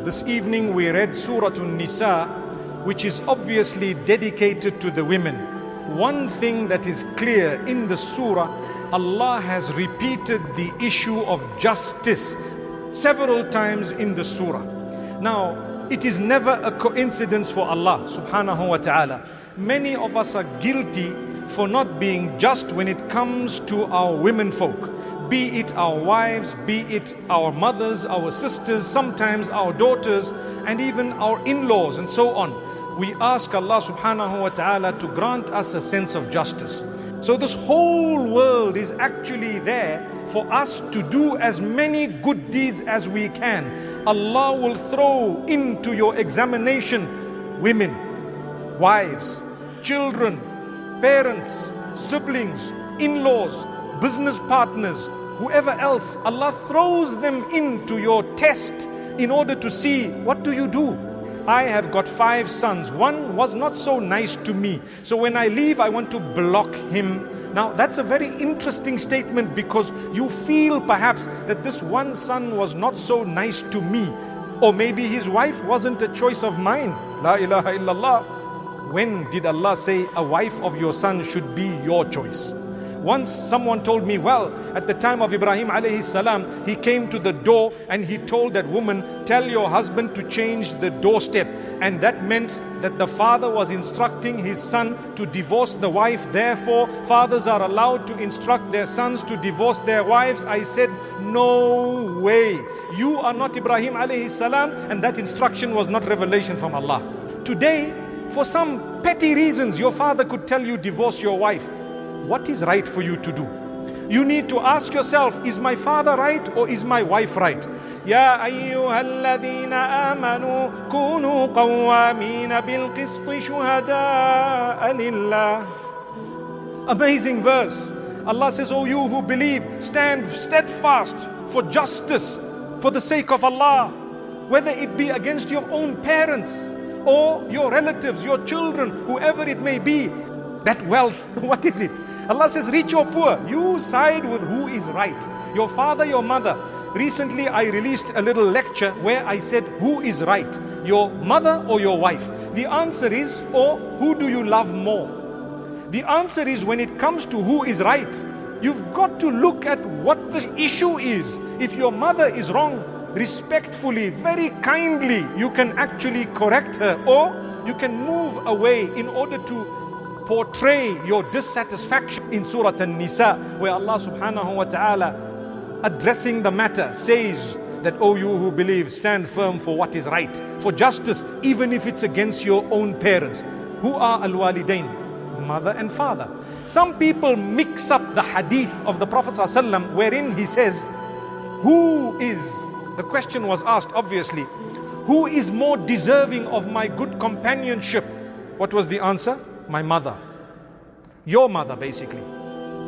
This evening we read Surah An-Nisa, which is obviously dedicated to the women. One thing that is clear in the surah, Allah has repeated the issue of justice several times in the surah. Now, it is never a coincidence for Allah subhanahu wa ta'ala. Many of us are guilty for not being just when it comes to our women folk. Be it our wives, be it our mothers, our sisters, sometimes our daughters, and even our in-laws and so on. We ask Allah subhanahu wa ta'ala to grant us a sense of justice. So this whole world is actually there for us to do as many good deeds as we can. Allah will throw into your examination women, wives, children, parents, siblings, in-laws, business partners, whoever else. Allah throws them into your test in order to see, what do you do? I have got 5 sons. One was not so nice to me. So when I leave, I want to block him. Now that's a very interesting statement, because you feel perhaps that this one son was not so nice to me. Or maybe his wife wasn't a choice of mine. La ilaha illallah. When did Allah say a wife of your son should be your choice? Once someone told me, well, at the time of Ibrahim alayhi salam, he came to the door and he told that woman, tell your husband to change the doorstep. And that meant that the father was instructing his son to divorce the wife. Therefore, fathers are allowed to instruct their sons to divorce their wives. I said, no way. You are not Ibrahim alayhi salam, and that instruction was not revelation from Allah. Today, for some petty reasons, your father could tell you divorce your wife. What is right for you to do? You need to ask yourself, is my father right or is my wife right? Ya ayyuhalladhina amanu kunu qawwamina bil qisti shuhada'a lillah. Amazing verse. Allah says, oh you who believe, stand steadfast for justice for the sake of Allah, whether it be against your own parents or your relatives, your children, whoever it may be. That wealth, what is it? Allah says, rich or poor, you side with who is right. Your father, your mother. Recently I released a little lecture where I said, who is right? Your mother or your wife? The answer is, or who do you love more? The answer is, when it comes to who is right, you've got to look at what the issue is. If your mother is wrong, respectfully, very kindly, you can actually correct her, or you can move away in order to portray your dissatisfaction. In Surah An-Nisa, where Allah subhanahu wa ta'ala, addressing the matter, says that, oh you who believe, stand firm for what is right, for justice, even if it's against your own parents. Who are al-walidain? Mother and father. Some people mix up the hadith of the Prophet ﷺ, wherein he says, who is, the question was asked obviously, who is more deserving of my good companionship? What was the answer? My mother. Your mother, basically.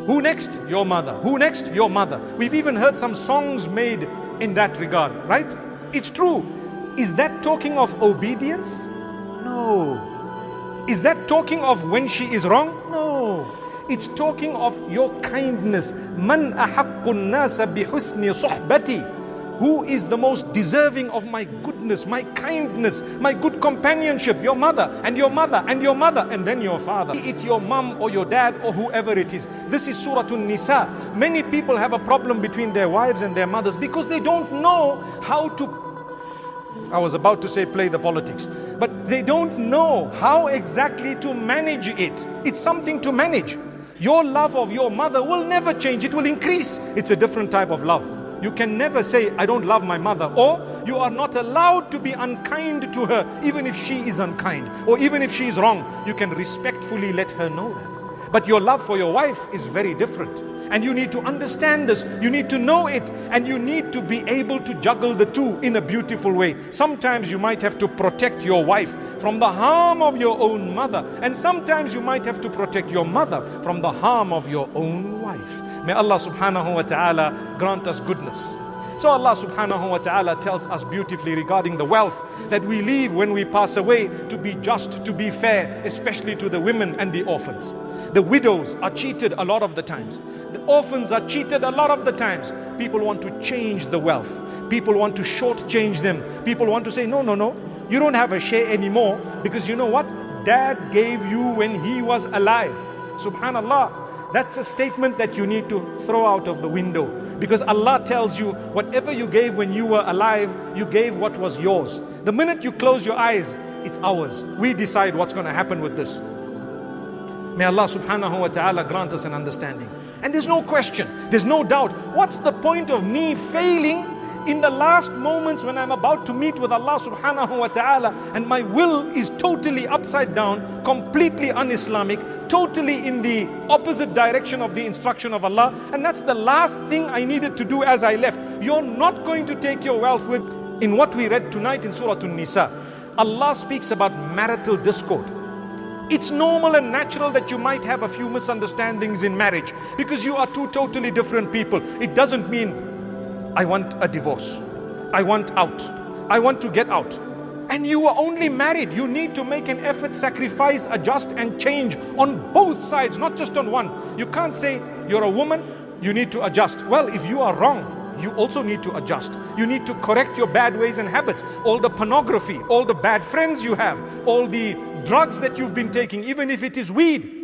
Who next? Your mother. Who next? Your mother. We've even heard some songs made in that regard, right? It's true. Is that talking of obedience? No. Is that talking of when she is wrong? No. It's talking of your kindness. Man ahaqqun nasa bihusni suhbati. Who is the most deserving of my goodness, my kindness, my good companionship? Your mother, and your mother, and your mother, and then your father. Be it your mom or your dad or whoever it is. This is Surah An-Nisa. Many people have a problem between their wives and their mothers because they don't know how to, I was about to say play the politics, but they don't know how exactly to manage it. It's something to manage. Your love of your mother will never change, it will increase. It's a different type of love. You can never say, I don't love my mother, or you are not allowed to be unkind to her, even if she is unkind, or even if she is wrong. You can respectfully let her know that. But your love for your wife is very different. And you need to understand this, you need to know it, and you need to be able to juggle the two in a beautiful way. Sometimes you might have to protect your wife from the harm of your own mother, and sometimes you might have to protect your mother from the harm of your own wife. May Allah subhanahu wa ta'ala grant us goodness. So Allah subhanahu wa ta'ala tells us beautifully regarding the wealth that we leave when we pass away, to be just, to be fair, especially to the women and the orphans. The widows are cheated a lot of the times. Orphans are cheated a lot of the times. People want to change the wealth. People want to shortchange them. People want to say, no, no, no, you don't have a share anymore, because you know what? Dad gave you when he was alive. Subhanallah. That's a statement that you need to throw out of the window, because Allah tells you whatever you gave when you were alive, you gave what was yours. The minute you close your eyes, it's ours. We decide what's going to happen with this. May Allah subhanahu wa ta'ala grant us an understanding. And there's no question, there's no doubt. What's the point of me failing in the last moments when I'm about to meet with Allah subhanahu wa ta'ala, and my will is totally upside down, completely un-Islamic, totally in the opposite direction of the instruction of Allah, and that's the last thing I needed to do as I left. You're not going to take your wealth with. In what we read tonight in Surah An-Nisa, Allah speaks about marital discord. It's normal and natural that you might have a few misunderstandings in marriage, because you are two totally different people. It doesn't mean I want a divorce, I want out, I want to get out. And you are only married. You need to make an effort, sacrifice, adjust and change on both sides, not just on one. You can't say you're a woman, you need to adjust. Well, if you are wrong, you also need to adjust. You need to correct your bad ways and habits. All the pornography, all the bad friends you have, all the drugs that you've been taking, even if it is weed,